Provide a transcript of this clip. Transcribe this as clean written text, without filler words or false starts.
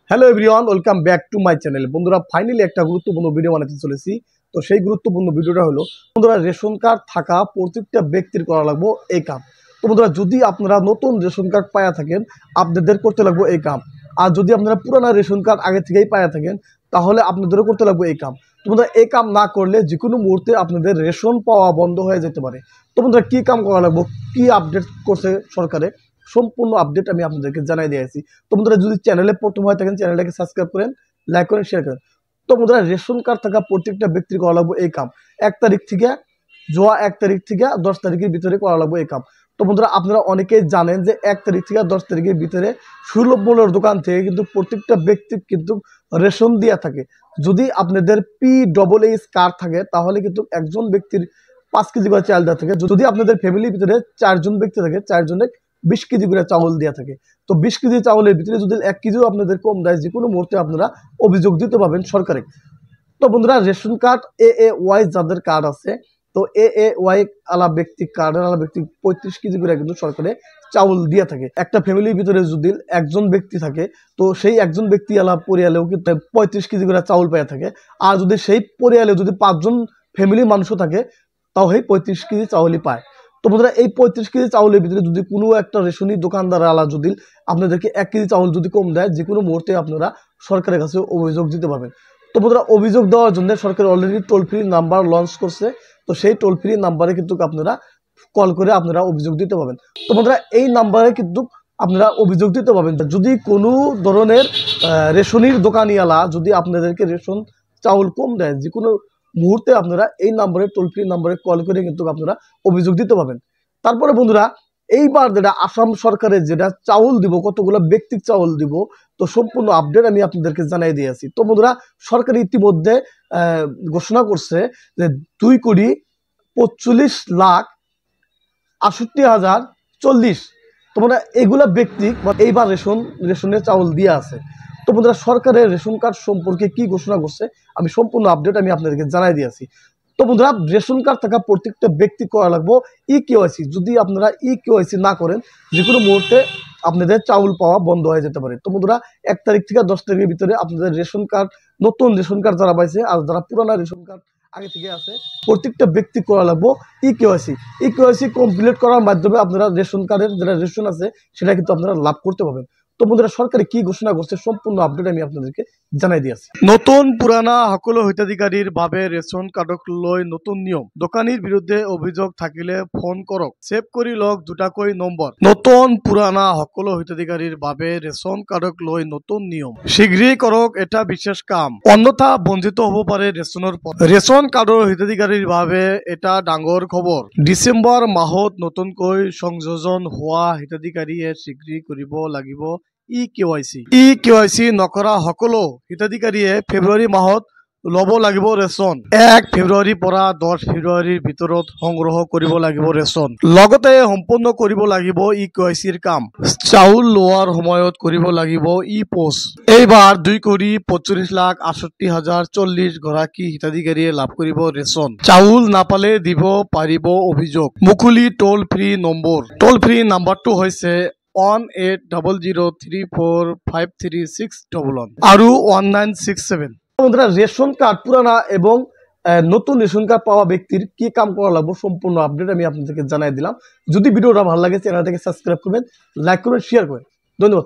Hello everyone, welcome back to my channel. বন্ধুরা, finally একটা গুরুত্বপূর্ণ ভিডিও বানাতে চলেছি। তো সেই গুরুত্বপূর্ণ ভিডিওটা হলো, বন্ধুরা, রেশন কার্ড থাকা প্রত্যেকটা ব্যক্তির করা লাগবে এই কাম। তো বন্ধুরা, যদি আপনারা নতুন রেশন কার্ড পায়া থাকেন, আপনাদের করতে লাগবে এই কাম। আর যদি আপনারা পুরানা রেশন কার্ড আগে থেকেই পায়া থাকেন, তাহলে আপনাদেরও করতে লাগবে এই কাম। তো বন্ধুরা, এই কাম না করলে যে কোনো মুহূর্তে আপনাদের রেশন পাওয়া বন্ধ হয়ে যেতে পারে। তো বন্ধুরা, কী কাম করা লাগবে, কী আপডেট করছে সরকারে, সম্পূর্ণ আপডেট আমি আপনাদেরকে জানাই দিয়েছি। তো বন্ধুরা, যদি চ্যানেলে প্রথম হয়ে থাকেন, চ্যানেলটাকে সাবস্ক্রাইব করেন, লাইক করেন, শেয়ার করেন। তো বন্ধুরা, রেশন কার্ড থাকা প্রত্যেকটা ব্যক্তির করা লাগবে এই কাম। 1 তারিখ থেকে 10 তারিখের ভিতরে করা লাগবে এই কাম। তো বন্ধুরা, আপনারা অনেকেই জানেন যে 1 তারিখ থেকে 10 তারিখের ভিতরে সুলভ মূল্যের দোকান থেকে কিন্তু প্রত্যেকটা ব্যক্তি কিন্তু রেশন দিয়ে থাকে। যদি আপনাদের PAAS কার্ড থাকে, তাহলে কিন্তু একজন ব্যক্তির 5 কেজি করে চাল দেওয়া থাকে। যদি আপনাদের ফ্যামিলির ভিতরে 4 জন ব্যক্তি থাকে, 4 জনের 20 কেজি করে চাউল দেওয়া থাকে। তো 20 কেজি চাউলের ভিতরে যদি 1 কেজিও আপনাদের কম দেয়, যে কোনো মুহূর্তে আপনারা অভিযোগ দিতে পারবেন সরকারে। তো বন্ধুরা, রেশন কার্ড AAY যাদের কার্ড আছে, তো AAY আলা ব্যক্তি, কার্ডের আলা ব্যক্তি 35 কেজি করে কিন্তু সরকারে চাউল দিয়ে থাকে। একটা ফ্যামিলির ভিতরে যদি একজন ব্যক্তি থাকে, তো সেই একজন ব্যক্তি আলা পরিয়ালেও কিন্তু 35 কেজি করে চাউল পেয়ে থাকে। আর যদি সেই পরিয়ালে যদি 5 জন ফ্যামিলির মানুষও থাকে, তাও সেই 35 কেজি চাউলই পায়। তো বন্ধুরা, এই 35 কেজি চাউলের ভিতরে যদি কোনো একটা রেশনি দোকানদার আলা যদি আপনাদেরকে 1 কেজি চাউল যদি কম দেয়, যে কোনো মুহূর্তে আপনারা সরকারের কাছে অভিযোগ দিতে পারবেন। তো বন্ধুরা, অভিযোগ দেওয়ার জন্য সরকার already toll free number launch করছে। তো সেই টোল ফ্রি নাম্বারে কিন্তু আপনারা কল করে আপনারা অভিযোগ দিতে পারবেন। তো বন্ধুরা, এই নাম্বারে কিন্তু আপনারা অভিযোগ দিতে পারবেন। যদি কোনো ধরনের রেশনির দোকানিয়ালা যদি আপনাদেরকে রেশন চাউল কম দেয়, যে কোনো মুহূর্তে আপনারা এই নাম্বারে, টোল ফ্রি নাম্বারে কল করে কিন্তু আপনারা অভিযোগ দিতে পারবেন। তারপরে বন্ধুরা, এইবার যেটা আসাম সরকারের যেটা চাউল দিব, কতগুলো ব্যক্তিক চাউল দিব, তো সম্পূর্ণ আপডেট আমি আপনাদেরকে জানাই দিয়েছি। তো বন্ধুরা, সরকার ইতিমধ্যে ঘোষণা করছে যে 2,45,68,040। তোমরা এগুলা ব্যক্তি এইবার রেশনের চাউল দিয়ে আছে। তো বন্ধুরা, সরকারের রেশন কার্ড সম্পর্কে কি ঘোষণা করছে, আমি সম্পূর্ণ আপডেট আমি আপনাদেরকে জানাই দিয়েছি। তো বন্ধুরা, রেশন কার্ড থাকা প্রত্যেকটা ব্যক্তি করা লাগবে EKYC। যদি আপনারা EKYC না করেন, যে কোনো মুহূর্তে আপনাদের চাউল পাওয়া বন্ধ হয়ে যেতে পারে। তো বন্ধুরা, 1 তারিখ থেকে 10 তারিখের ভিতরে আপনাদের রেশন কার্ড, নতুন রেশন কার্ড যারা পাইছে আর যারা পুরানা রেশন কার্ড আগে থেকে আছে, প্রত্যেকটা ব্যক্তি করা লাগবে EKYC কমপ্লিট করার মাধ্যমে আপনারা রেশন কার্ডের যেটা রেশন আছে সেটা কিন্তু আপনারা লাভ করতে পারবেন। তো বন্ধুরা, সরকারে কি ঘোষণা করছে সম্পূর্ণ আপডেট আমি আপনাদেরকে জানাই দিয়েছি। নতুন পুরানা সকল হিতাধিকারীর ভাবে রেশন কার্ডক লৈ নতুন নিয়ম। দোকানীর বিরুদ্ধে অভিযোগ থাকিলে ফোন করক, সেভ করি লক দুটাকৈ নম্বর। নতুন পুরানা সকল হিতাধিকারীর ভাবে রেশন কার্ডক লৈ নতুন নিয়ম। শীঘ্রই করক এটা বিশেষ কাম, অন্যথা বঞ্চিত হব পাৰে ৰেচনৰ পৰা। ৰেচন কাৰ্ডৰ হিতাধিকাৰীৰ বাবে এটা ডাঙৰ খবৰ। ডিচেম্বৰ মাহত নতুনকৈ সংযোজন হোৱা হিতাধিকাৰীয়ে শীঘ্ৰেই কৰিব লাগিব EKYC নকৰা সকলো হিতাধিকাৰীয়ে ফেব্ৰুৱাৰী মাহত লব লাগিব ৰেচন। 1 ফেব্ৰুৱাৰীৰ পৰা 10 ফেব্ৰুৱাৰীৰ ভিতৰত সংগ্ৰহ কৰিব লাগিব ৰেচন। লগতে সম্পূৰ্ণ কৰিব লাগিব EKYCৰ কাম। চাউল লোৱাৰ সময়ত কৰিব লাগিব পোষ্ট। এইবাৰ 2,45,68,040 গৰাকী হিতাধিকাৰীয়ে লাভ কৰিব ৰেচন। চাউল নাপালে দিব পাৰিব অভিযোগ। মুকলি toll free number. Toll free নাম্বাৰটো হৈছে 1800345361 আৰু 1967। বন্ধুরা, রেশন কার্ড পুরানা এবং নতুন রেশন কার্ড পাওয়া ব্যক্তির কি কাম করা লাগবে সম্পূর্ণ আপডেট আমি আপনাদেরকে জানাই দিলাম। যদি ভিডিওটা ভালো লাগে, চ্যানেলটাকে সাবস্ক্রাইব করবেন, লাইক করবেন, শেয়ার করবেন। ধন্যবাদ।